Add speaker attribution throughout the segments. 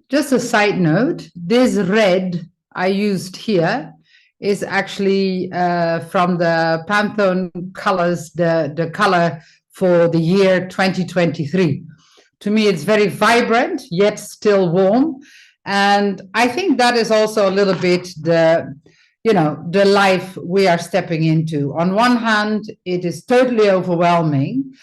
Speaker 1: Just a side note, this red I used here is actually from the Pantone colors, the color for the year 2023. To me, it's very vibrant, yet still warm. And I think that is also a little bit the life we are stepping into. On one hand, it is totally overwhelming.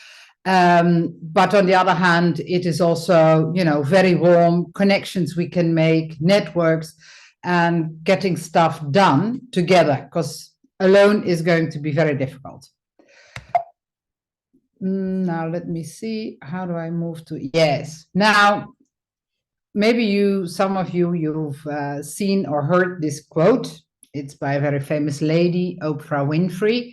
Speaker 1: But on the other hand, it is also, very warm, connections we can make, networks, and getting stuff done together, because alone is going to be very difficult. Now, let me see. How do I move to? Yes. Now, maybe some of you've seen or heard this quote. It's by a very famous lady, Oprah Winfrey.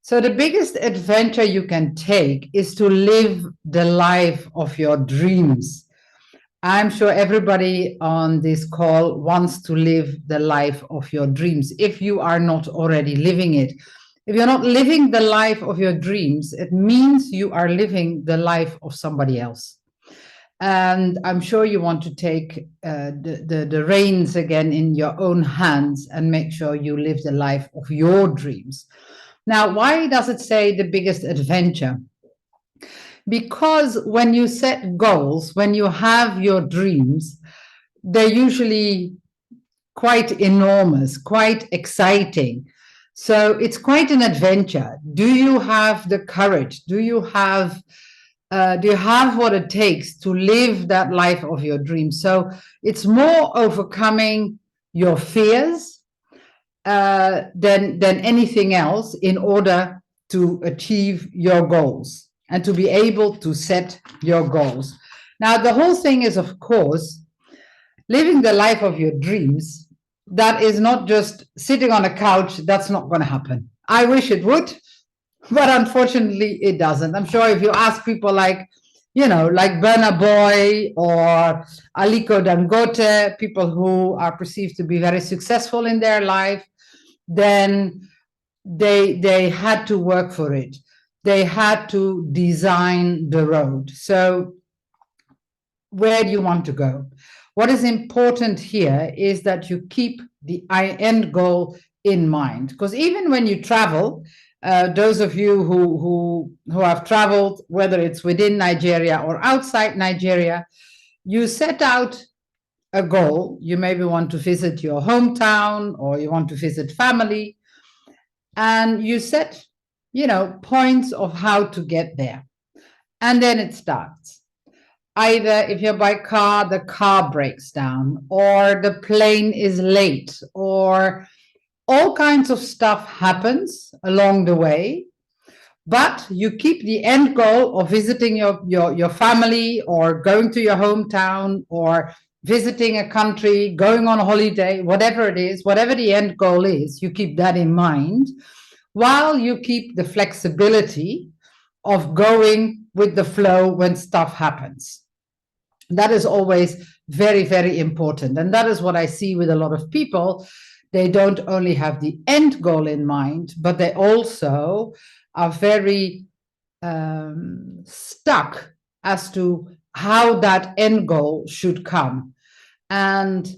Speaker 1: So the biggest adventure you can take is to live the life of your dreams. I'm sure everybody on this call wants to live the life of your dreams, if you are not already living it. If you're not living the life of your dreams, it means you are living the life of somebody else. And I'm sure you want to take the reins again in your own hands and make sure you live the life of your dreams. Now, why does it say the biggest adventure? Because when you set goals, when you have your dreams, they're usually quite enormous, quite exciting. So it's quite an adventure. Do you have the courage? Do you have what it takes to live that life of your dreams? So it's more overcoming your fears than anything else in order to achieve your goals and to be able to set your goals. Now, the whole thing is, of course, living the life of your dreams. That is not just sitting on a couch. That's not going to happen. I wish it would, but unfortunately it doesn't. I'm sure if you ask people like Burna Boy or Aliko Dangote, people who are perceived to be very successful in their life, then they had to work for it. They had to design the road. So where do you want to go? What is important here is that you keep the end goal in mind, because even when you travel, those of you who have traveled, whether it's within Nigeria or outside Nigeria, you set out a goal. You maybe want to visit your hometown or you want to visit family, and you set, points of how to get there. And then it starts. Either if you're by car, the car breaks down, or the plane is late, or all kinds of stuff happens along the way. But you keep the end goal of visiting your family, or going to your hometown, or visiting a country, going on holiday, whatever it is, whatever the end goal is, you keep that in mind, while you keep the flexibility of going with the flow when stuff happens. That is always very, very important. And that is what I see with a lot of people. They don't only have the end goal in mind, but they also are very stuck as to how that end goal should come. And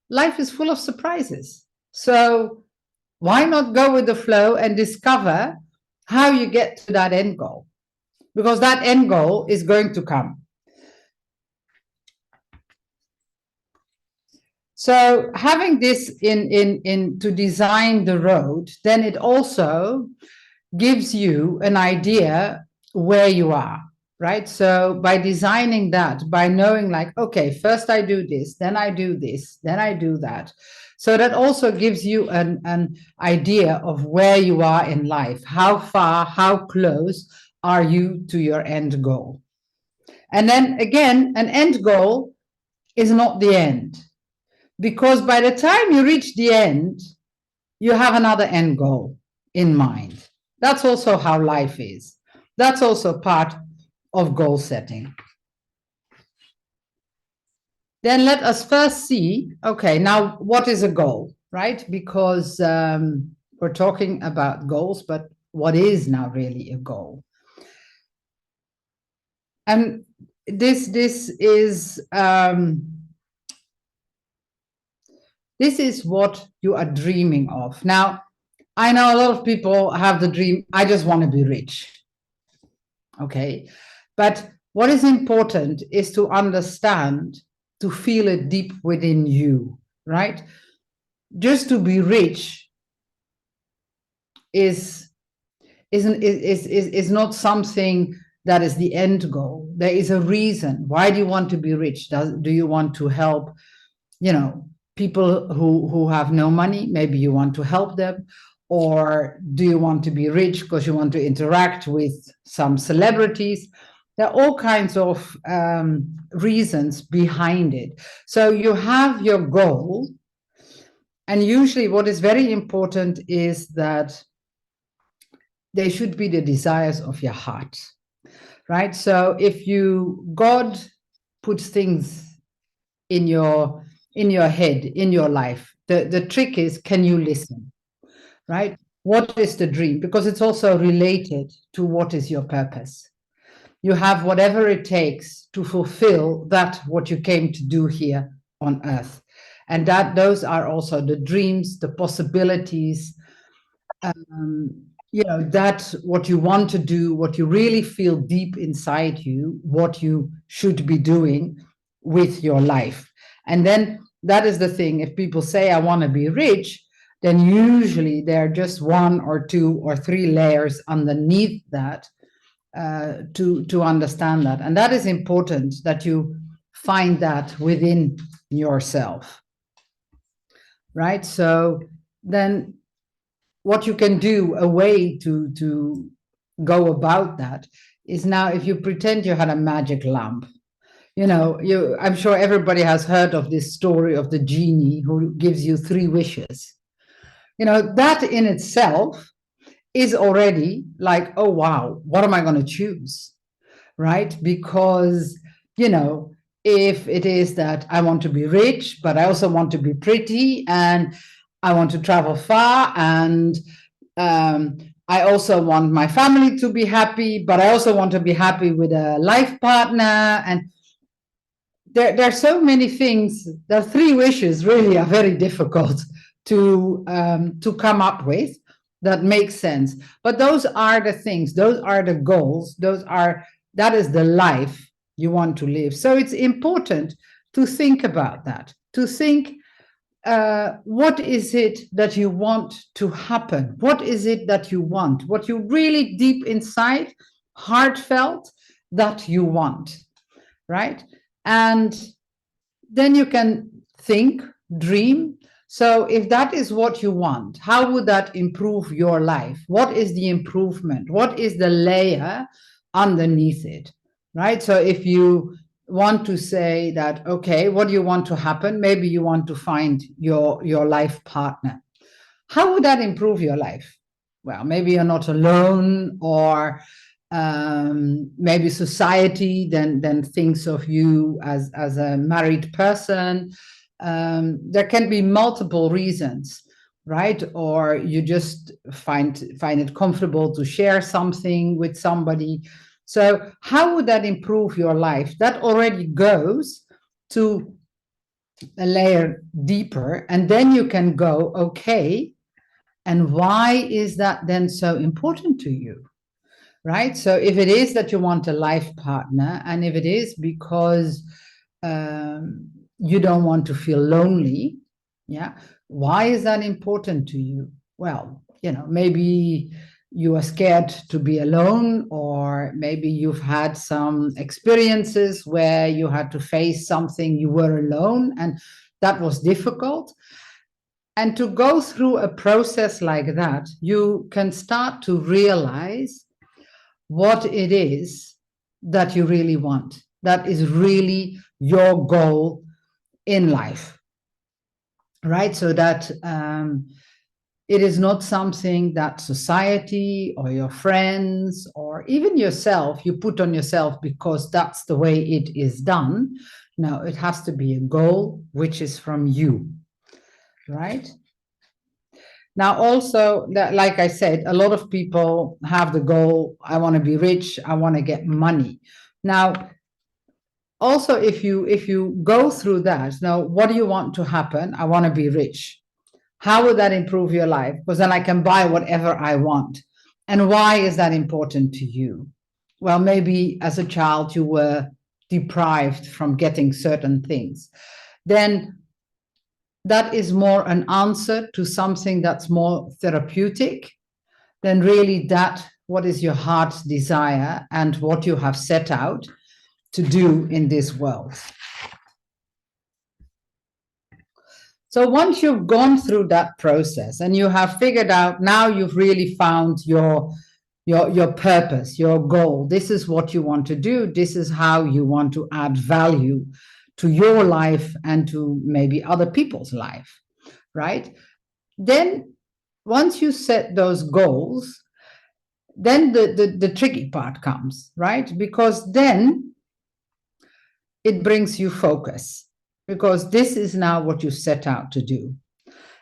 Speaker 1: life is full of surprises. So why not go with the flow and discover how you get to that end goal? Because that end goal is going to come. So having this in to design the road, then it also gives you an idea where you are, right? So by designing that, by knowing like, okay, first I do this, then I do this, then I do that. So that also gives you an idea of where you are in life, how far, how close are you to your end goal. And then again, an end goal is not the end, because by the time you reach the end, you have another end goal in mind. That's also how life is. That's also part of goal setting. Then let us first see, okay, now what is a goal, right? Because we're talking about goals, but what is now really a goal? And this is This is what you are dreaming of. Now, I know a lot of people have the dream, I just want to be rich. Okay. But what is important is to understand, to feel it deep within you, right? Just to be rich is not something that is the end goal. There is a reason. Why do you want to be rich? Do you want to help, people who have no money? Maybe you want to help them. Or do you want to be rich because you want to interact with some celebrities? There are all kinds of reasons behind it. So you have your goal. And usually what is very important is that they should be the desires of your heart, right? So if God puts things in your head, in your life, the trick is, can you listen, right? What is the dream? Because it's also related to what is your purpose. You have whatever it takes to fulfill that, what you came to do here on earth. And those are also the dreams, the possibilities, that what you want to do, what you really feel deep inside you, what you should be doing with your life. And then that is the thing. If people say, I want to be rich, then usually there are just one or two or three layers underneath that to understand that. And that is important, that you find that within yourself, right? So then what you can do, a way to go about that, is, now if you pretend you had a magic lamp, I'm sure everybody has heard of this story of the genie who gives you 3 wishes. That in itself is already like, oh wow, what am I going to choose, right? Because if it is that I want to be rich, but I also want to be pretty, and I want to travel far, and I also want my family to be happy, but I also want to be happy with a life partner. And there are so many things. The 3 wishes really are very difficult to come up with that makes sense. But those are the things, those are the goals, that is the life you want to live. So it's important to think about that, to think, what is it that you want to happen? What is it that you want? What you really deep inside, heartfelt, that you want, right? And then you can think, dream. So if that is what you want, how would that improve your life? What is the improvement? What is the layer underneath it, right? So if you want to say that, okay, what do you want to happen? Maybe you want to find your life partner. How would that improve your life? Well, maybe you're not alone, or maybe society then thinks of you as a married person. There can be multiple reasons, right? Or you just find it comfortable to share something with somebody. So how would that improve your life? That already goes to a layer deeper, and then you can go, okay, and why is that then so important to you? Right? So if it is that you want a life partner, and if it is because you don't want to feel lonely, yeah, why is that important to you? Well, maybe you are scared to be alone, or maybe you've had some experiences where you had to face something, you were alone, and that was difficult. And to go through a process like that, you can start to realize what it is that you really want, that is really your goal in life, right? So that it is not something that society or your friends or even yourself, you put on yourself because that's the way it is done. No, it has to be a goal which is from you, right? Now, also, like I said, a lot of people have the goal, I want to be rich, I want to get money. Now, also, if you go through that, now, what do you want to happen? I want to be rich. How would that improve your life? Because then I can buy whatever I want. And why is that important to you? Well, maybe as a child you were deprived from getting certain things. Then that is more an answer to something that's more therapeutic than really that what is your heart's desire and what you have set out to do in this world. So once you've gone through that process and you have figured out, now you've really found your purpose, your goal. This is what you want to do. This is how you want to add value to your life and to maybe other people's life, right? Then once you set those goals, then the tricky part comes, right? Because then it brings you focus, because this is now what you set out to do.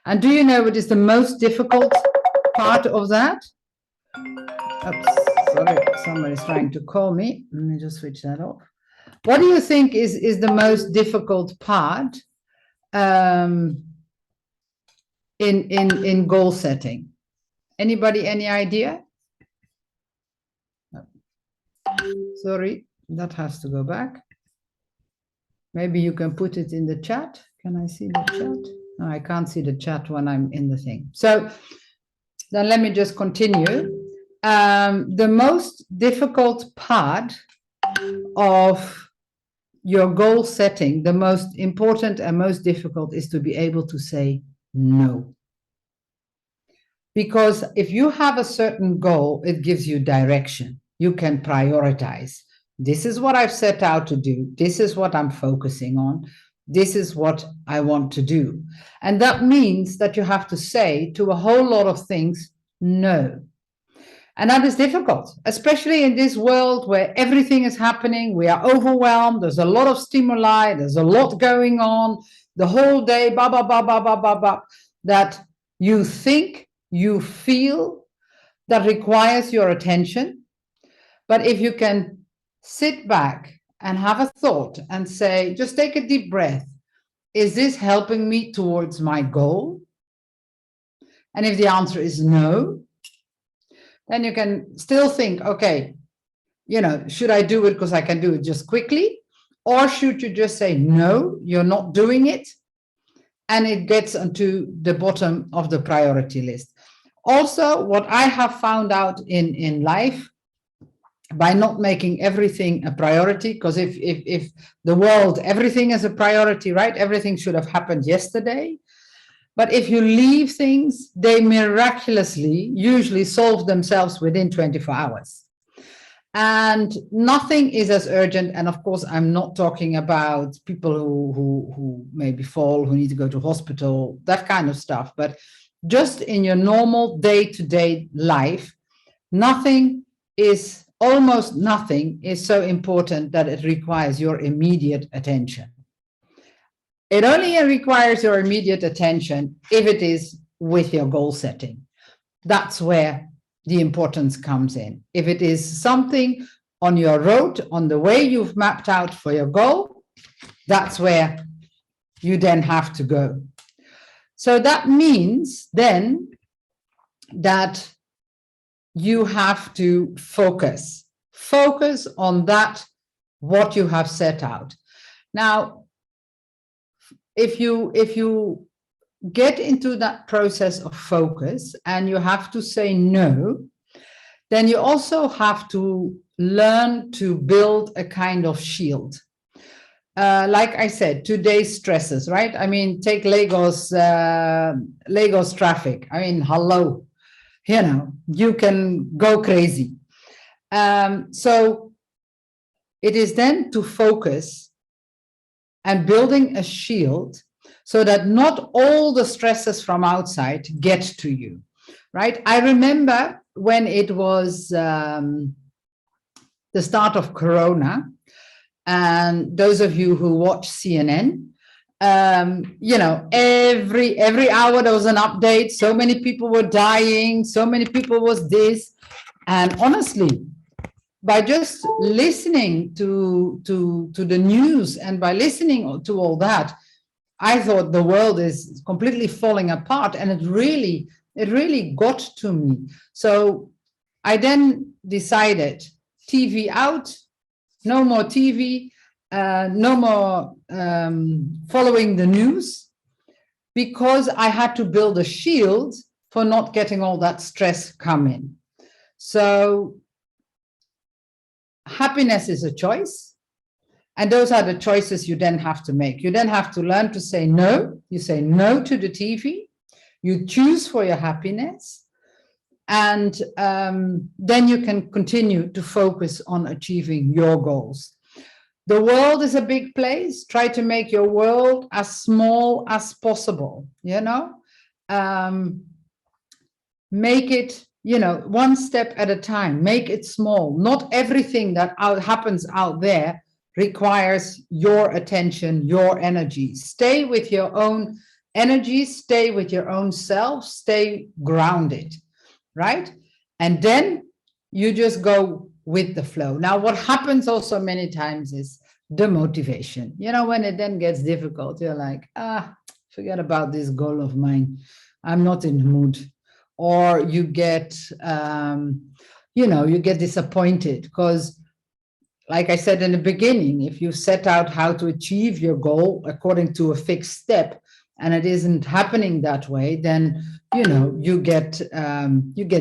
Speaker 1: And do you know what is the most difficult part of that? Oops, sorry, somebody's trying to call me. Let me just switch that off. What do you think is the most difficult part in goal setting? Anybody, any idea? No. Sorry, that has to go back. Maybe you can put it in the chat. Can I see the chat? No, I can't see the chat when I'm in the thing. So then let me just continue. The most difficult part of your goal setting, the most important and most difficult, is to be able to say no. Because if you have a certain goal, it gives you direction. You can prioritize. This is what I've set out to do. This is what I'm focusing on. This is what I want to do. And that means that you have to say to a whole lot of things, no. And that is difficult, especially in this world where everything is happening. We are overwhelmed. There's a lot of stimuli. There's a lot going on the whole day, that you think, you feel, that requires your attention. But if you can sit back and have a thought and say, just take a deep breath. Is this helping me towards my goal? And if the answer is no, then you can still think, okay, you know, should I do it because I can do it just quickly? Or should you just say, no, you're not doing it? And it gets onto the bottom of the priority list. Also, what I have found out in life, by not making everything a priority, because if the world, everything is a priority, right? Everything should have happened yesterday. But if you leave things, they miraculously usually solve themselves within 24 hours. And nothing is as urgent. And of course, I'm not talking about people who maybe fall, who need to go to hospital, that kind of stuff. But just in your normal day-to-day life, almost nothing is so important that it requires your immediate attention. It only requires your immediate attention if it is with your goal setting. That's where the importance comes in. If it is something on your road, on the way you've mapped out for your goal, that's where you then have to go. So that means then that you have to focus on that, what you have set out. Now, if you get into that process of focus and you have to say no, then you also have to learn to build a kind of shield. Like I said, today's stresses, right? I mean, take Lagos traffic. I mean, hello, you know, you can go crazy. So it is then to focus and building a shield so that not all the stresses from outside get to you, right? I remember when it was the start of Corona, and those of you who watch CNN, you know, every hour there was an update. So many people were dying. So many people was this. And honestly, by just listening to the news and by listening to all that, I thought the world is completely falling apart, and it really got to me. So I then decided TV out, no more TV, no more following the news, because I had to build a shield for not getting all that stress come in. So happiness is a choice. And those are the choices you then have to make. You then have to learn to say no. You say no to the TV. You choose for your happiness. And then you can continue to focus on achieving your goals. The world is a big place. Try to make your world as small as possible, you know. Make it, you know, one step at a time. Make it small. Not everything that happens out there requires your attention, your energy. Stay with your own energy, stay with your own self, stay grounded, right? And then you just go with the flow. Now, what happens also many times is the motivation. You know, when it then gets difficult, you're like, forget about this goal of mine. I'm not in the mood. Or you get, you get disappointed because, like I said in the beginning, if you set out how to achieve your goal according to a fixed step and it isn't happening that way, then, you know, you get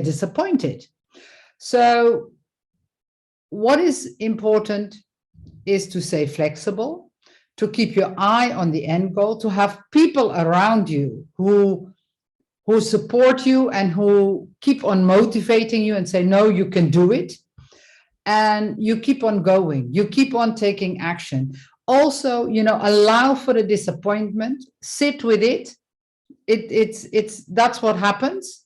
Speaker 1: disappointed. So what is important is to stay flexible, to keep your eye on the end goal, to have people around you who support you and who keep on motivating you and say, no, you can do it. And you keep on going, you keep on taking action. Also, you know, allow for the disappointment, sit with it. That's what happens.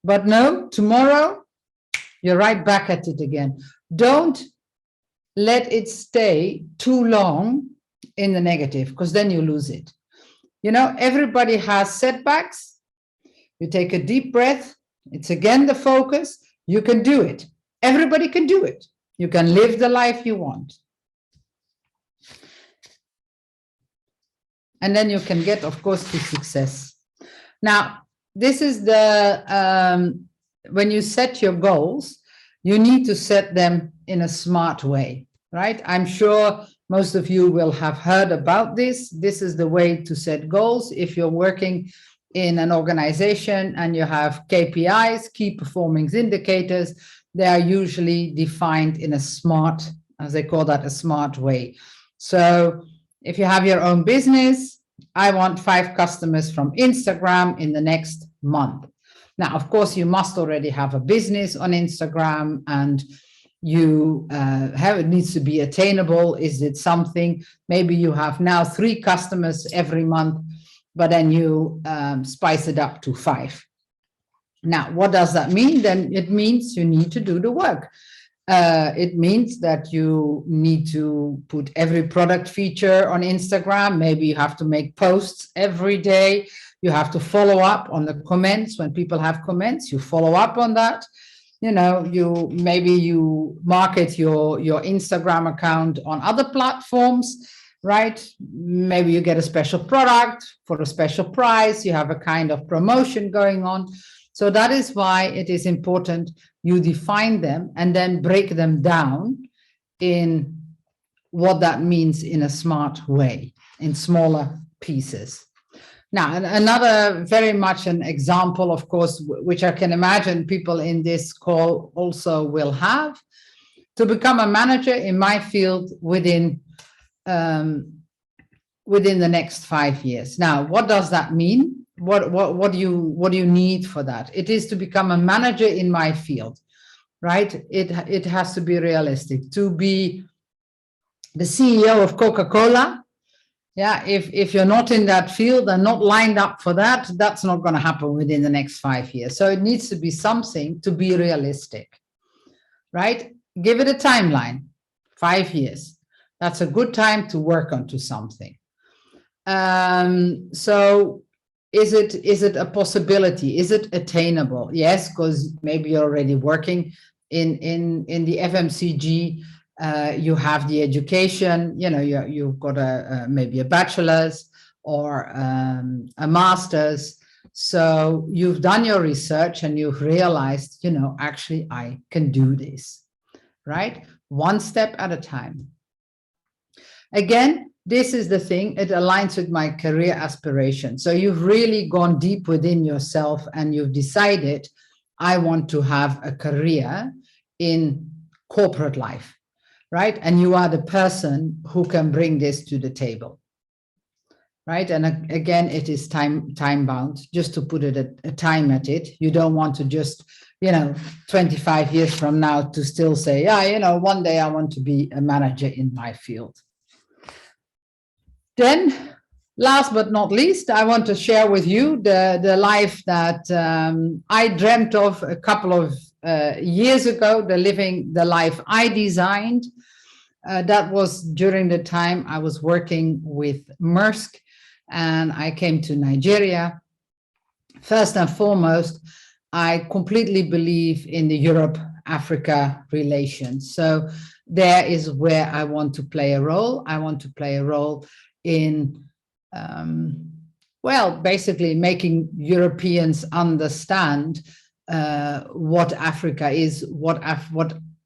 Speaker 1: But no, tomorrow, you're right back at it again. Don't let it stay too long in the negative, because then you lose it. You know, everybody has setbacks. You take a deep breath. It's again the focus. You can do it. Everybody can do it. You can live the life you want. And then you can get, of course, to success. Now, this is the, when you set your goals, you need to set them in a smart way, right? I'm sure most of you will have heard about this. This is the way to set goals. If you're working in an organization and you have KPIs, key performance indicators, they are usually defined in a smart, as they call that, a smart way. So if you have your own business, I want 5 customers from Instagram in the next month. Now, of course, you must already have a business on Instagram, and you it needs to be attainable. Is it something, maybe you have now 3 customers every month, but then you spice it up to 5. Now, what does that mean? Then it means you need to do the work. It means that you need to put every product feature on Instagram. Maybe you have to make posts every day. You have to follow up on the comments. When people have comments, you follow up on that. You know, maybe you market your Instagram account on other platforms, right? Maybe you get a special product for a special price. You have a kind of promotion going on. So that is why it is important you define them and then break them down in what that means in a smart way, in smaller pieces. Now, another very much an example, of course, which I can imagine people in this call also will have, to become a manager in my field within the next 5 years. Now, what does that mean? What do you need for that? It is to become a manager in my field, right? It has to be realistic. To be the CEO of Coca-Cola, yeah, if you're not in that field and not lined up for that, that's not going to happen within the next 5 years. So it needs to be something to be realistic, right? Give it a timeline, 5 years. That's a good time to work onto something. So is it a possibility? Is it attainable? Yes, because maybe you're already working in the FMCG, you have the education, you've got maybe a bachelor's or a master's. So you've done your research and you've realized, actually I can do this, right? One step at a time. Again, this is the thing, it aligns with my career aspiration. So you've really gone deep within yourself and you've decided, I want to have a career in corporate life, right? And you are the person who can bring this to the table, right? And again, it is time bound, just to put it a time at it. You don't want to just, 25 years from now to still say, yeah, one day I want to be a manager in my field. Then, last but not least, I want to share with you the life that I dreamt of a couple of years ago, living the life I designed. That was during the time I was working with Maersk, and I came to Nigeria. First and foremost, I completely believe in the Europe-Africa relations. So there is where I want to play a role. I want to play a role in, basically making Europeans understand what Africa is, what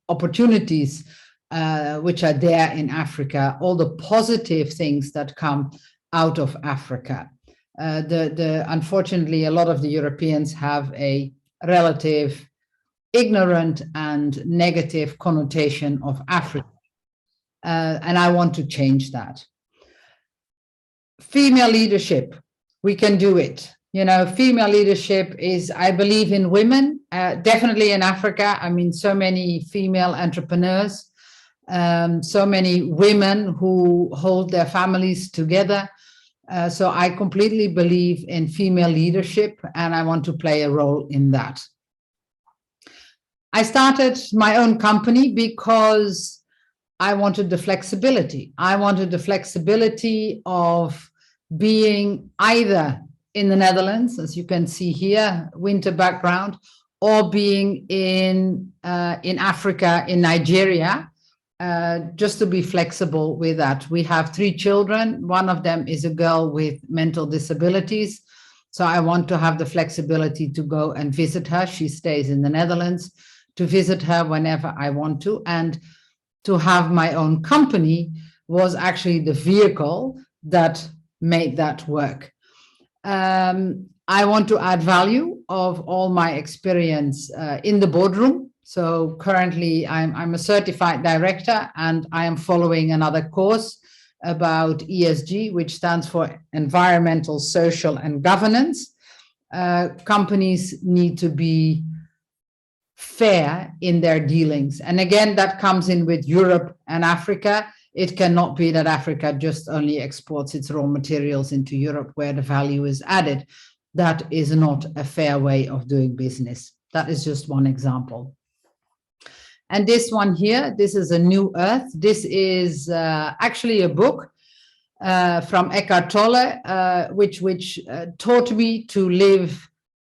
Speaker 1: opportunities which are there in Africa, all the positive things that come out of Africa. Unfortunately, a lot of the Europeans have a relative ignorant and negative connotation of Africa. And I want to change that. Female leadership, we can do it. Female leadership is, I believe in women, definitely in Africa. I mean, so many female entrepreneurs, so many women who hold their families together. So I completely believe in female leadership, and I want to play a role in that. I started my own company because I wanted the flexibility. I wanted the flexibility of being either in the Netherlands, as you can see here, winter background, or being in Africa, in Nigeria, just to be flexible with that. We have 3 children. One of them is a girl with mental disabilities. So I want to have the flexibility to go and visit her. She stays in the Netherlands, to visit her whenever I want to. And to have my own company was actually the vehicle that made that work. I want to add value of all my experience in the boardroom. So currently I'm a certified director, and I am following another course about ESG, which stands for environmental, social, and governance. Companies need to be fair in their dealings. And again, that comes in with Europe and Africa. It cannot be that Africa just only exports its raw materials into Europe where the value is added. That is not a fair way of doing business. That is just one example. And this one here, this is A New Earth. This is actually a book from Eckhart Tolle, which taught me to live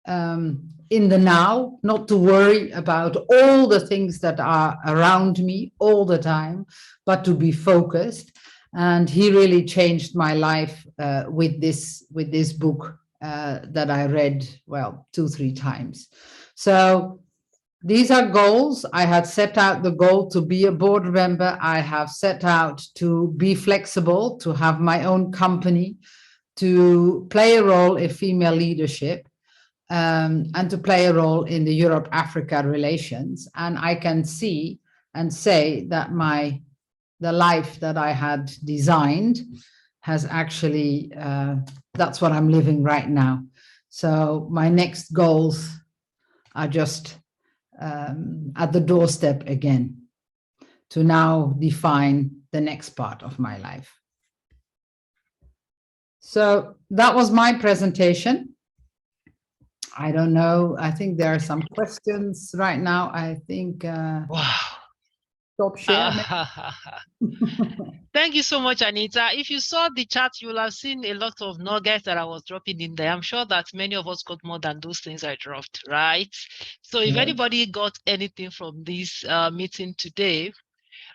Speaker 1: in the now, not to worry about all the things that are around me all the time, but to be focused. And he really changed my life with this book that I read, 2-3 times. So these are goals. I had set out the goal to be a board member. I have set out to be flexible, to have my own company, to play a role in female leadership, and to play a role in the Europe-Africa relations. And I can see and say that the life that I had designed has actually, that's what I'm living right now. So my next goals are just at the doorstep again, to now define the next part of my life. So that was my presentation. I don't know. I think there are some questions right now. I think.
Speaker 2: Wow.
Speaker 1: stop sharing.
Speaker 2: Thank you so much, Anita. If you saw the chat, you will have seen a lot of nuggets that I was dropping in there. I'm sure that many of us got more than those things I dropped, right? So if anybody got anything from this meeting today,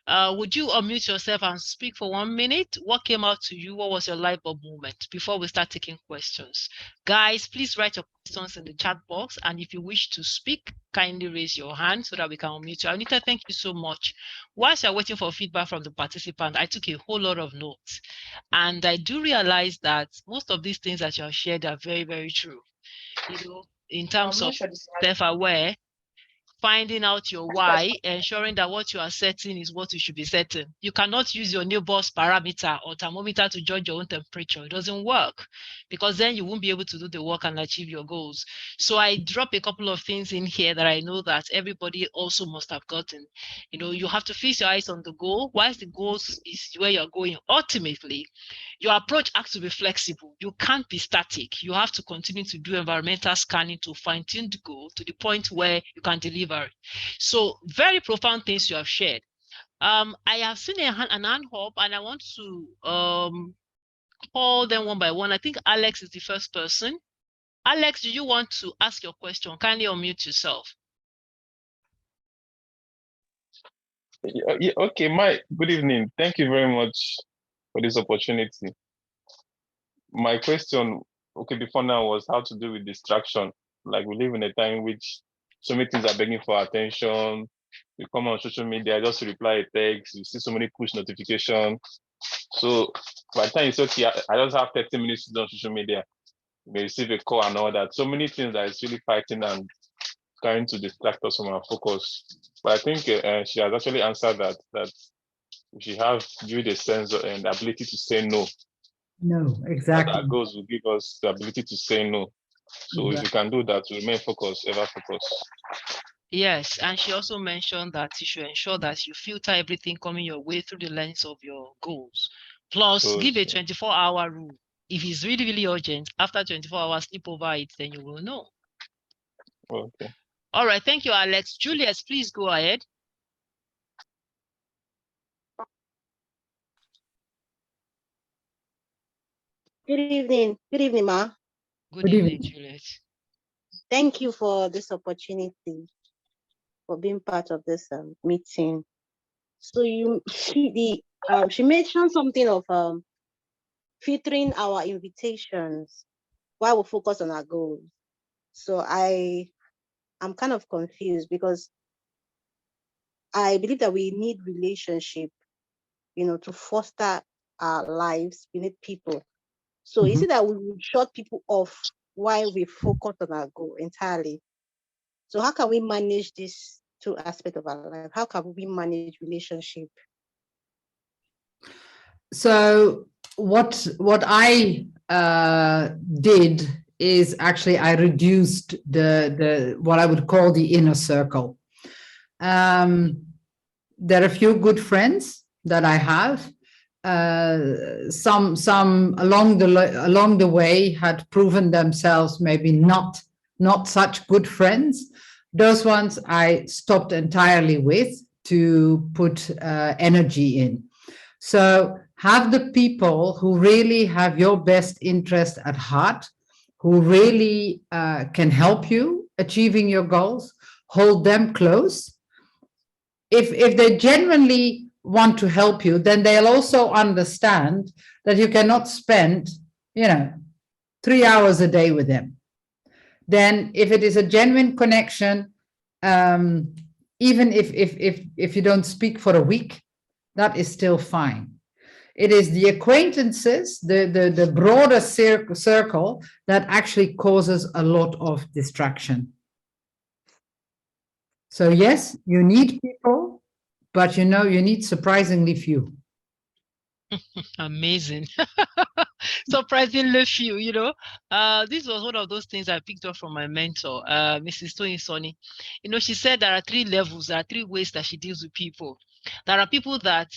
Speaker 2: would you unmute yourself and speak for 1 minute? What came out to you? What was your light bulb moment before we start taking questions? Guys, please write your questions in the chat box. And if you wish to speak, kindly raise your hand so that we can unmute you. Anita, thank you so much. Whilst you're waiting for feedback from the participant, I took a whole lot of notes. And I do realize that most of these things that you have shared are very, very true. You know, in terms of self-aware, finding out your why, ensuring that what you are setting is what you should be setting. You cannot use your neighbor's parameter or thermometer to judge your own temperature. It doesn't work, because then you won't be able to do the work and achieve your goals. So I drop a couple of things in here that I know that everybody also must have gotten. You know, you have to fix your eyes on the goal. Whilst the goal is where you're going, ultimately, your approach has to be flexible. You can't be static. You have to continue to do environmental scanning to fine-tune the goal to the point where you can deliver it. So very profound things you have shared. I have seen an hand up, and I want to call them one by one. I think Alex is the first person. Alex, do you want to ask your question? Kindly unmute yourself.
Speaker 3: Yeah, okay, Mike, good evening. Thank you very much for this opportunity. My question, okay, before now was how to deal with distraction. Like, we live in a time in which so many things are begging for attention. You come on social media, just reply a text, you see so many push notifications. So by the time you say, okay, I just have 30 minutes to do on social media, you may receive a call and all that. So many things that is really fighting and trying to distract us from our focus. But I think she has actually answered that she has built a sense and the ability to say no.
Speaker 1: No, exactly.
Speaker 3: That our goals will give us the ability to say no. So if we can do that, we remain focused, ever focused.
Speaker 2: Yes, and she also mentioned that you should ensure that you filter everything coming your way through the lens of your goals. Plus, give a 24-hour rule. If it's really, really urgent, after 24 hours, sleep over it, then you will know.
Speaker 3: Okay.
Speaker 2: All right, thank you, Alex. Julius, please go ahead.
Speaker 4: Good evening. Good evening, Ma.
Speaker 2: Good evening, Julius.
Speaker 4: Thank you for this opportunity, for being part of this meeting. So she mentioned something of filtering our invitations while we focus on our goals. So I'm kind of confused, because I believe that we need relationship, to foster our lives. We need people. So is it that we will shut people off while we focus on our goal entirely? So how can we manage these two aspects of our life? How can we manage relationship?
Speaker 1: So what I did is actually I reduced the what I would call the inner circle. There are a few good friends that I have. Some along the way had proven themselves maybe not such good friends. Those ones I stopped entirely with to put energy in. So have the people who really have your best interest at heart, who really can help you achieving your goals, hold them close. If they genuinely want to help you, then they'll also understand that you cannot spend, 3 hours a day with them. Then if it is a genuine connection, even if you don't speak for a week, that is still fine. It is the acquaintances, the broader circle that actually causes a lot of distraction. So yes, you need people, but you need surprisingly few.
Speaker 2: Amazing. Surprisingly few, this was one of those things I picked up from my mentor, Mrs. Tony Sonny. She said there are 3 levels, there are 3 ways that she deals with people. There are people that,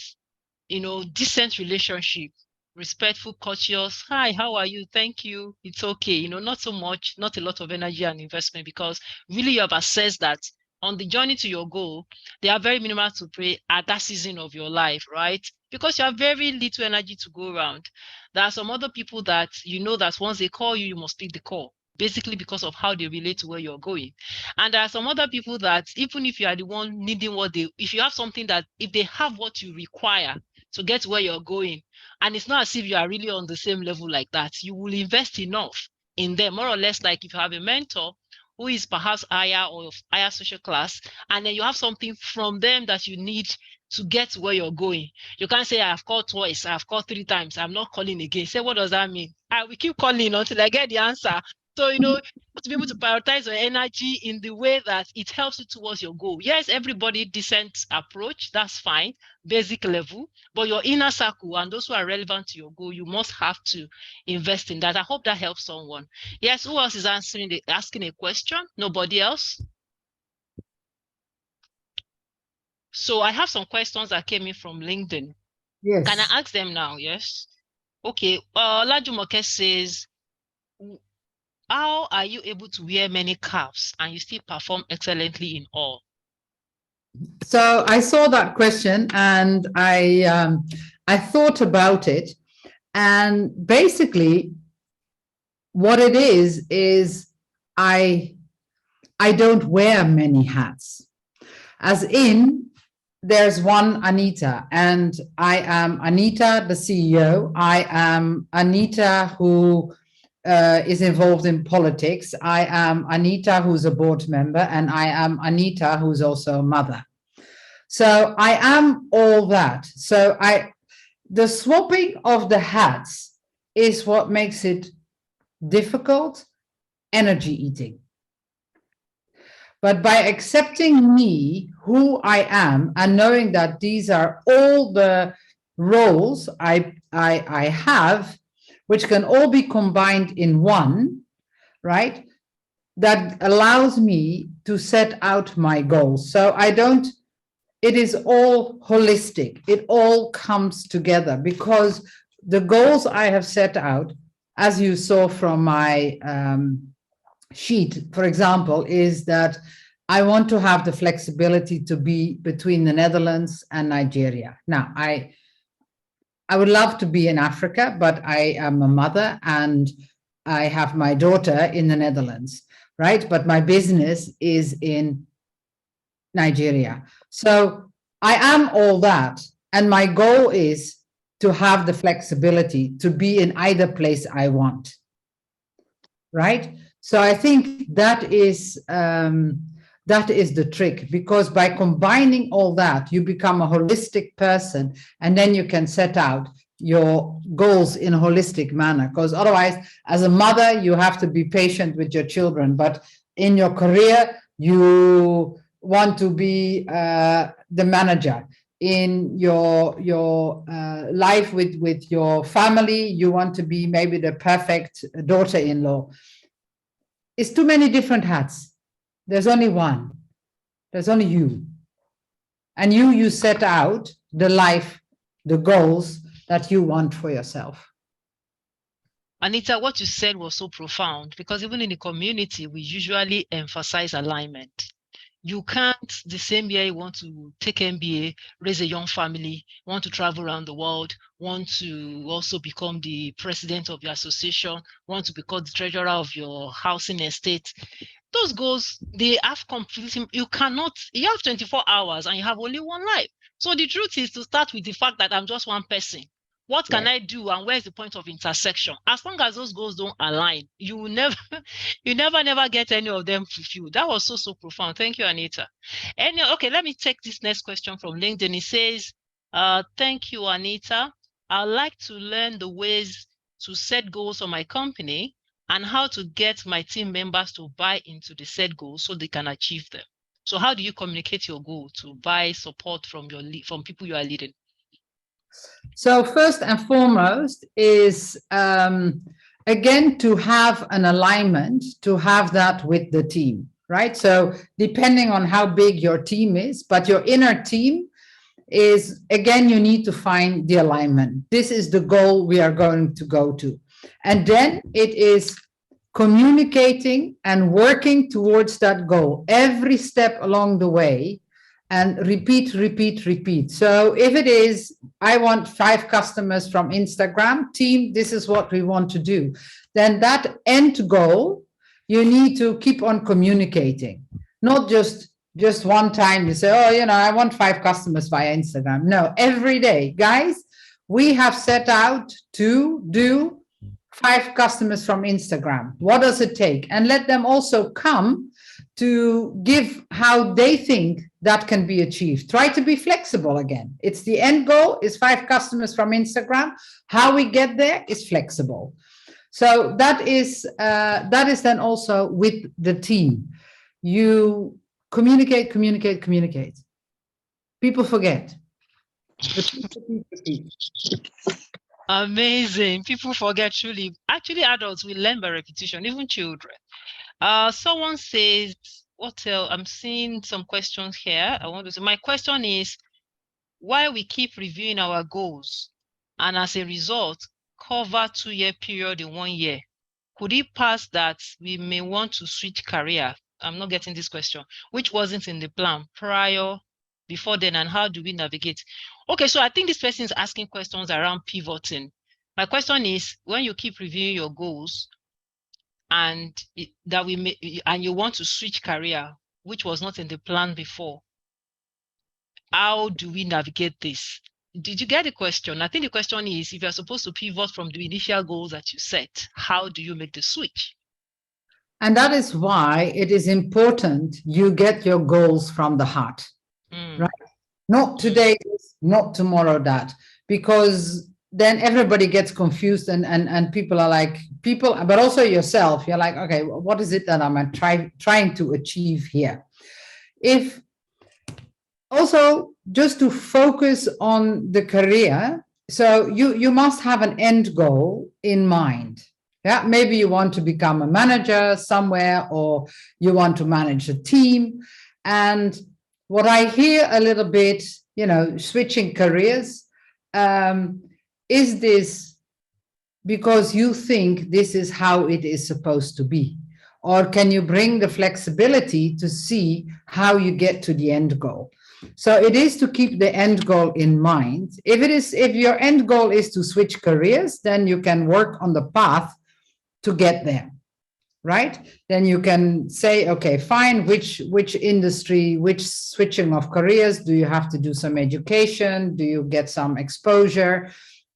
Speaker 2: decent relationship, respectful, courteous. Hi, how are you? Thank you. It's okay. Not so much, not a lot of energy and investment, because really you have assessed that on the journey to your goal, they are very minimal to pray at that season of your life, right? Because you have very little energy to go around. There are some other people that you know that once they call you, you must pick the call, basically because of how they relate to where you're going. And there are some other people that even if you are the one needing if you have something that if they have what you require to get where you're going, and it's not as if you are really on the same level like that, you will invest enough in them, more or less like if you have a mentor who is perhaps higher or of higher social class, and then you have something from them that you need to get where you're going. You can't say, I've called twice, I've called 3 times, I'm not calling again. Say, what does that mean? I will keep calling until I get the answer. So, to be able to prioritize your energy in the way that it helps you towards your goal. Yes, everybody decent approach, that's fine, basic level, but your inner circle and those who are relevant to your goal, you must have to invest in that. I hope that helps someone. Yes, who else is asking a question? Nobody else? So I have some questions that came in from LinkedIn.
Speaker 1: Yes.
Speaker 2: Can I ask them now? Yes. Okay. Lajumoke says, how are you able to wear many caps and you still perform excellently in all?
Speaker 1: So I saw that question and I thought about it, and basically what it is I don't wear many hats, as in there's one Anita, and I am Anita, the CEO. I am Anita who is involved in politics. I am Anita who's a board member, and I am Anita who's also a mother. So I am all that. So the swapping of the hats is what makes it difficult, energy eating. But by accepting me, who I am, and knowing that these are all the roles I have, which can all be combined in one, right? That allows me to set out my goals. So it is all holistic. It all comes together because the goals I have set out, as you saw from my sheet, for example, is that I want to have the flexibility to be between the Netherlands and Nigeria. Now, I would love to be in Africa, but I am a mother and I have my daughter in the Netherlands, right? But my business is in Nigeria. So I am all that. And my goal is to have the flexibility to be in either place I want, right? So I think that is the trick, because by combining all that, you become a holistic person, and then you can set out your goals in a holistic manner. Because otherwise, as a mother, you have to be patient with your children, but in your career, you want to be the manager. In your life with your family, you want to be maybe the perfect daughter-in-law. It's too many different hats. There's only one. There's only you. And you set out the life, the goals that you want for yourself.
Speaker 2: Anita, what you said was so profound, because even in the community, we usually emphasize alignment. You can't, the same year you want to take MBA, raise a young family, want to travel around the world, want to also become the president of your association, want to become the treasurer of your housing estate. Those goals, they have completely, you have 24 hours and you have only one life. So the truth is to start with the fact that I'm just one person. What can I do, and where's the point of intersection? As long as those goals don't align, you will never get any of them fulfilled. That was so profound. Thank you, Anita. Okay, let me take this next question from LinkedIn. It says, thank you, Anita. I'd like to learn the ways to set goals for my company and how to get my team members to buy into the set goals so they can achieve them. So how do you communicate your goal to buy support from people you are leading?
Speaker 1: So first and foremost is, again, to have an alignment, to have that with the team, right? So depending on how big your team is, but your inner team is, again, you need to find the alignment. This is the goal we are going to go to. And then it is communicating and working towards that goal every step along the way, and repeat, repeat, repeat. So if it is, I want 5 customers from Instagram, team, this is what we want to do, then that end goal, you need to keep on communicating, not just one time you say, oh, I want 5 customers via Instagram. No, every day, guys, we have set out to do 5 customers from Instagram. What does it take? And let them also come to give how they think that can be achieved. Try to be flexible again. It's the end goal is 5 customers from Instagram. How we get there is flexible. So that is then also with the team. You communicate, communicate, communicate. People forget.
Speaker 2: Amazing. People forget truly. Actually, adults will learn by repetition, even children. Someone says, what else? I'm seeing some questions here. I want to say, my question is, why we keep reviewing our goals and as a result, cover 2-year period in 1 year? Could it pass that we may want to switch career? I'm not getting this question, which wasn't in the plan prior, before then, and how do we navigate? Okay, so I think this person is asking questions around pivoting. My question is, when you keep reviewing your goals and you want to switch career, which was not in the plan before, how do we navigate this? Did you get the question? I think the question is, if you're supposed to pivot from the initial goals that you set, how do you make the switch?
Speaker 1: And that is why it is important you get your goals from the heart, right? Not today, not tomorrow, that, because then everybody gets confused and people are like, but also yourself, you're like, okay, what is it that I'm trying to achieve here? If also just to focus on the career, so you must have an end goal in mind. Yeah, maybe you want to become a manager somewhere, or you want to manage a team. And what I hear a little bit, switching careers, is this because you think this is how it is supposed to be? Or can you bring the flexibility to see how you get to the end goal? So it is to keep the end goal in mind. If your end goal is to switch careers, then you can work on the path to get there, right? Then you can say, okay, fine, which industry, which switching of careers, do you have to do some education? Do you get some exposure?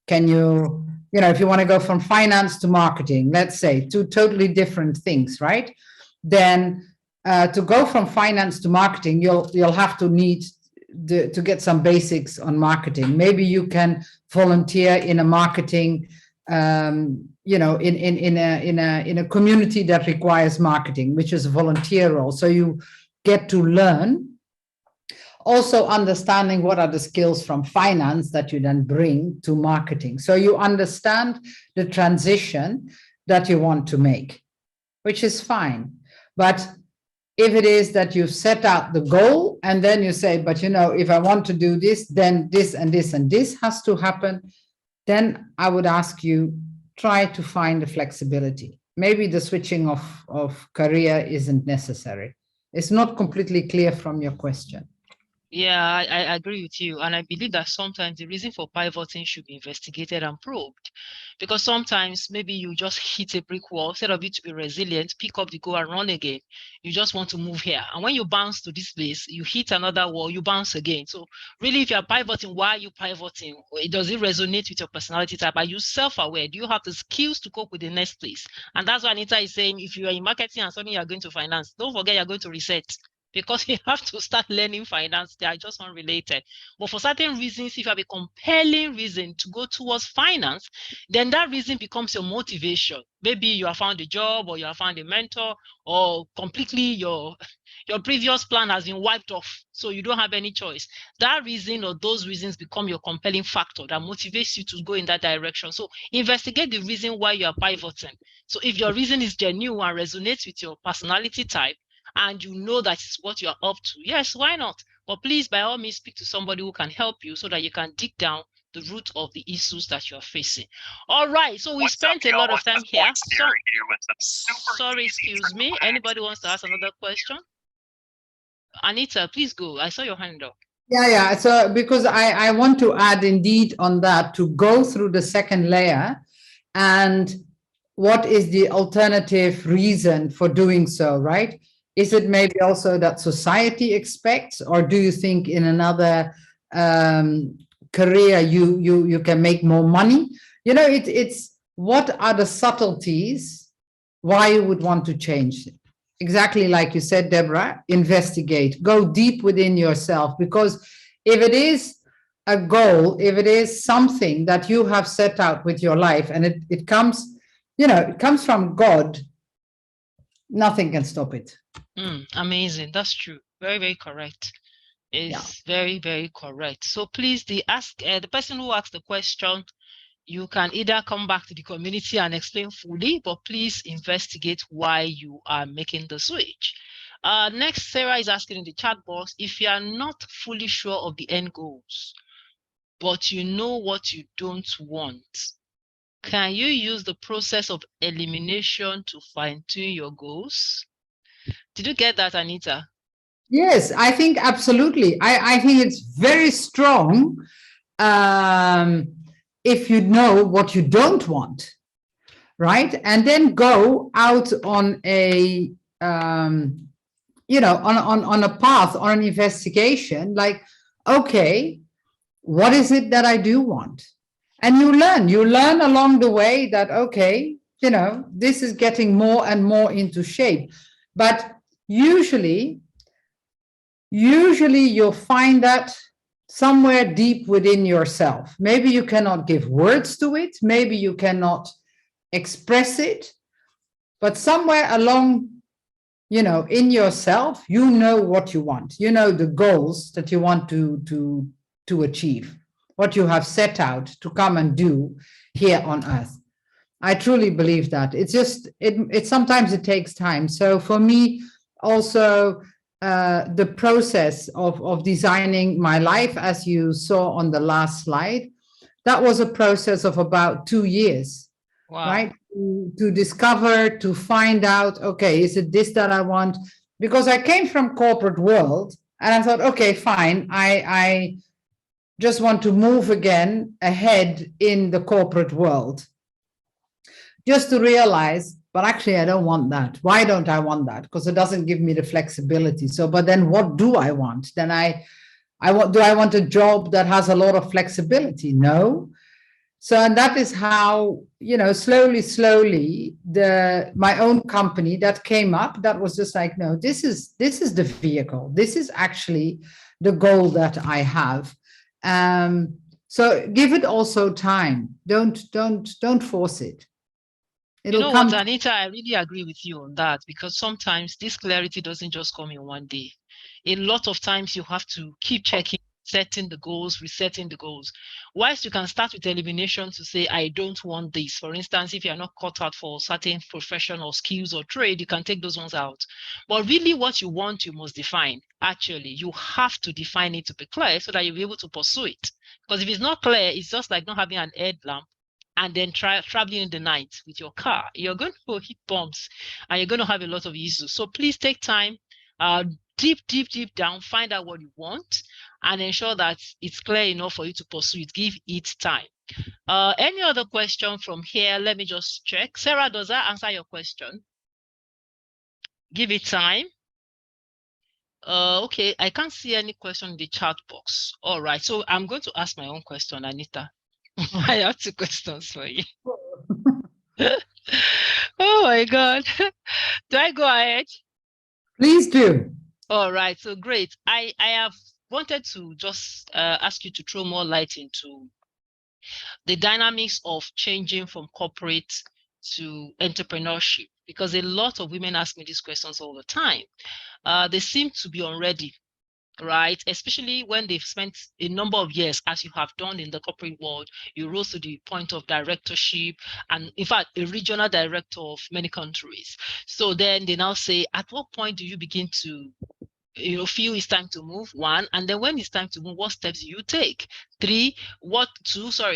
Speaker 1: Can you, if you want to go from finance to marketing, let's say, 2 totally different things, right? Then to go from finance to marketing, you'll have to need to get some basics on marketing. Maybe you can volunteer in a marketing, in a community that requires marketing, which is a volunteer role. So you get to learn. Also understanding what are the skills from finance that you then bring to marketing. So you understand the transition that you want to make, which is fine. But if it is that you've set out the goal and then you say, but if I want to do this, then this and this and this has to happen, then I would ask you, try to find the flexibility. Maybe the switching of career isn't necessary. It's not completely clear from your question.
Speaker 2: Yeah, I agree with you. And I believe that sometimes the reason for pivoting should be investigated and probed. Because sometimes maybe you just hit a brick wall. Instead of you to be resilient, pick up the goal and run again. You just want to move here. And when you bounce to this place, you hit another wall, you bounce again. So really, if you're pivoting, why are you pivoting? Does it resonate with your personality type? Are you self-aware? Do you have the skills to cope with the next place? And that's why Anita is saying, if you are in marketing and suddenly you're going to finance, don't forget you're going to reset. Because you have to start learning finance. They are just unrelated. But for certain reasons, if you have a compelling reason to go towards finance, then that reason becomes your motivation. Maybe you have found a job, or you have found a mentor, or completely your previous plan has been wiped off, so you don't have any choice. That reason or those reasons become your compelling factor that motivates you to go in that direction. So investigate the reason why you are pivoting. So if your reason is genuine and resonates with your personality type, and you know that it's what you're up to, yes, why not? But please, by all means, speak to somebody who can help you so that you can dig down the root of the issues that you're facing. All right, so we spent a lot of time here. Sorry, excuse me. Anybody wants to ask another question? Anita, please go. I saw your hand up.
Speaker 1: Yeah. So because I want to add indeed on that, to go through the second layer, and what is the alternative reason for doing so, right? Is it maybe also that society expects, or do you think in another career you can make more money? You know, it's what are the subtleties why you would want to change it? Exactly like you said, Deborah, investigate, go deep within yourself, because if it is a goal, if it is something that you have set out with your life, and it comes, you know, it comes from God, nothing can stop it.
Speaker 2: Amazing. That's true. Very, very correct. It's very, very correct. So please, the person who asked the question, you can either come back to the community and explain fully, but please investigate why you are making the switch. Next, Sarah is asking in the chat box, if you are not fully sure of the end goals, but you know what you don't want, can you use the process of elimination to fine-tune your goals? Did you get that, Anita?
Speaker 1: Yes, I think absolutely. I think it's very strong if you know what you don't want, right? And then go out on a, you know, on a path, on an investigation, like, okay, what is it that I do want? And you learn along the way that, okay, you know, this is getting more and more into shape. But usually you'll find that somewhere deep within yourself. Maybe you cannot give words to it, maybe you cannot express it, but somewhere along, you know, in yourself, you know what you want. You know the goals that you want to achieve, what you have set out to come and do here on earth. I truly believe that. It's just, it sometimes it takes time. So for me, also, the process of designing my life, as you saw on the last slide, that was a process of about 2 years. Wow. Right? To discover, to find out, okay, is it this that I want? Because I came from corporate world and I thought, okay, fine, I just want to move again ahead in the corporate world. Just to realize, but actually I don't want that. Why don't I want that? Because it doesn't give me the flexibility. So, but then what do I want? Then do I want a job that has a lot of flexibility? No. So, and that is how, you know, slowly, my own company that came up, that was just like, no, this is the vehicle. This is actually the goal that I have. So give it also time. Don't force it.
Speaker 2: You know what, Anita, I really agree with you on that, because sometimes this clarity doesn't just come in one day. A lot of times you have to keep checking, setting the goals, resetting the goals. Whilst you can start with elimination to say, I don't want this. For instance, if you're not cut out for certain profession or skills or trade, you can take those ones out. But really what you want, you must define. Actually, you have to define it to be clear so that you'll be able to pursue it. Because if it's not clear, it's just like not having an headlamp and then traveling in the night with your car. You're going to hit bumps and you're going to have a lot of issues. So please take time, deep down, find out what you want and ensure that it's clear enough for you to pursue it. Give it time. Any other question from here? Let me just check. Sarah, does that answer your question? Give it time. Okay, I can't see any question in the chat box. All right, so I'm going to ask my own question, Anita. I have 2 questions for you. Oh my God. Do I go ahead?
Speaker 1: Please do.
Speaker 2: All right, so great. I have wanted to just ask you to throw more light into the dynamics of changing from corporate to entrepreneurship, because a lot of women ask me these questions all the time. They seem to be unready, right? Especially when they've spent a number of years, as you have done in the corporate world. You rose to the point of directorship and, in fact, a regional director of many countries. So then they now say, at what point do you begin to feel it's time to move, 1, and then when it's time to move, what steps do you take?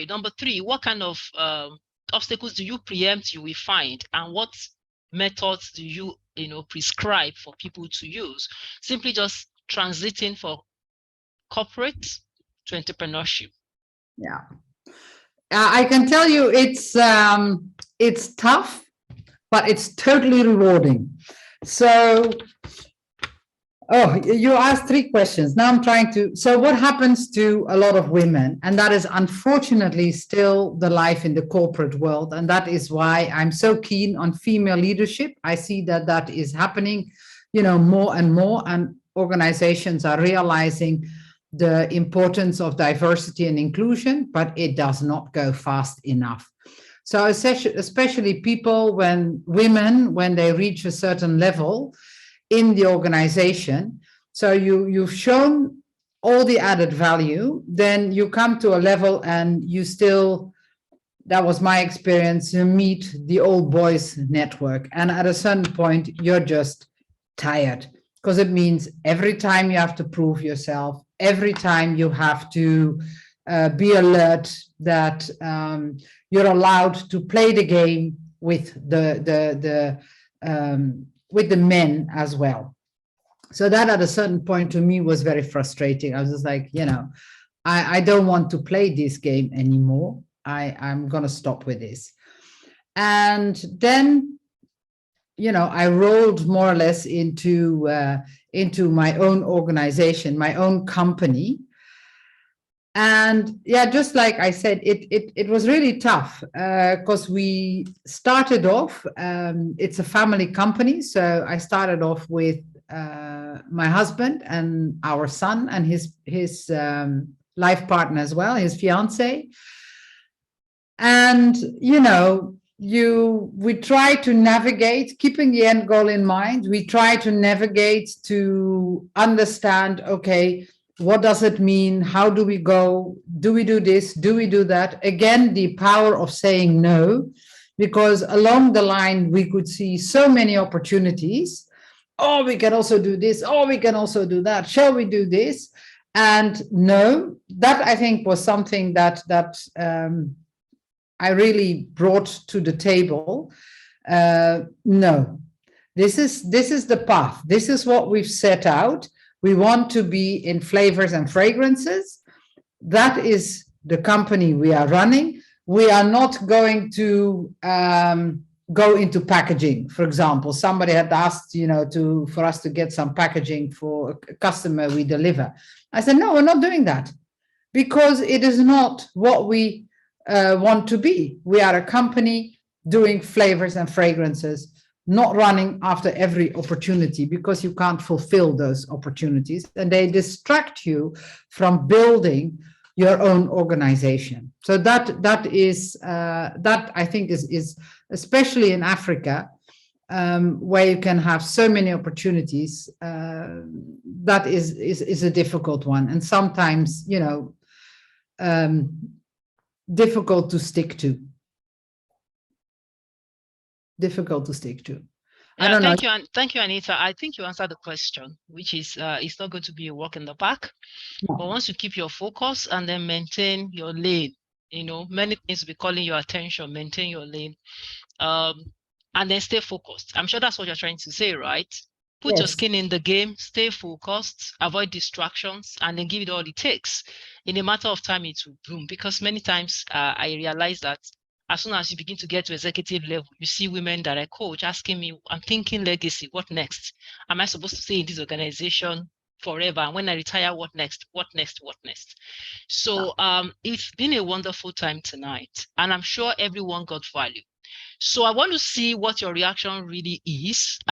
Speaker 2: number 3, what kind of obstacles do you preempt you will find, and what methods do you prescribe for people to use? Simply just transiting for corporate to entrepreneurship.
Speaker 1: Yeah, I can tell you it's tough, but it's totally rewarding. So, you asked 3 questions. Now I'm trying to. So, what happens to a lot of women, and that is unfortunately still the life in the corporate world, and that is why I'm so keen on female leadership. I see that is happening, more and more, and organizations are realizing the importance of diversity and inclusion, but it does not go fast enough. So especially women, when they reach a certain level in the organization, so you've shown all the added value, then you come to a level and you still, that was my experience, you meet the old boys network. And at a certain point, you're just tired, because it means every time you have to prove yourself, every time you have to be alert that you're allowed to play the game with the men as well. So that at a certain point to me was very frustrating. I was just like, I don't want to play this game anymore. I'm going to stop with this. And then, I rolled more or less into my own organization, my own company. And yeah, just like I said, it was really tough because we started off, it's a family company. So I started off with my husband and our son and his life partner as well, his fiance. And, we try to navigate, keeping the end goal in mind. We try to navigate to understand, okay, what does it mean? How do we go? Do we do this? Do we do that? Again, the power of saying no, because along the line, we could see so many opportunities. Oh, we can also do this. Oh, we can also do that. Shall we do this? And no, that I think was something that I really brought to the table. No, this is the path. This is what we've set out. We want to be in flavors and fragrances. That is the company we are running. We are not going to go into packaging. For example, somebody had asked, for us to get some packaging for a customer we deliver. I said, no, we're not doing that, because it is not what we want to be. We are a company doing flavors and fragrances, not running after every opportunity, because you can't fulfill those opportunities and they distract you from building your own organization. So that is that I think is especially in Africa, where you can have so many opportunities. That is a difficult one, and sometimes difficult to stick to. Difficult to stick to. I don't know.
Speaker 2: Thank you, Anita. I think you answered the question, which is it's not going to be a walk in the park. No. But once you keep your focus and then maintain your lane, many things will be calling your attention, maintain your lane, and then stay focused. I'm sure that's what you're trying to say, right? Put your skin in the game, stay focused, avoid distractions, and then give it all it takes. In a matter of time, it will bloom. Because many times I realize that as soon as you begin to get to executive level, you see women that I coach asking me, I'm thinking legacy, what next? Am I supposed to stay in this organization forever? And when I retire, what next? What next? What next? So it's been a wonderful time tonight, and I'm sure everyone got value. So I want to see what your reaction really is.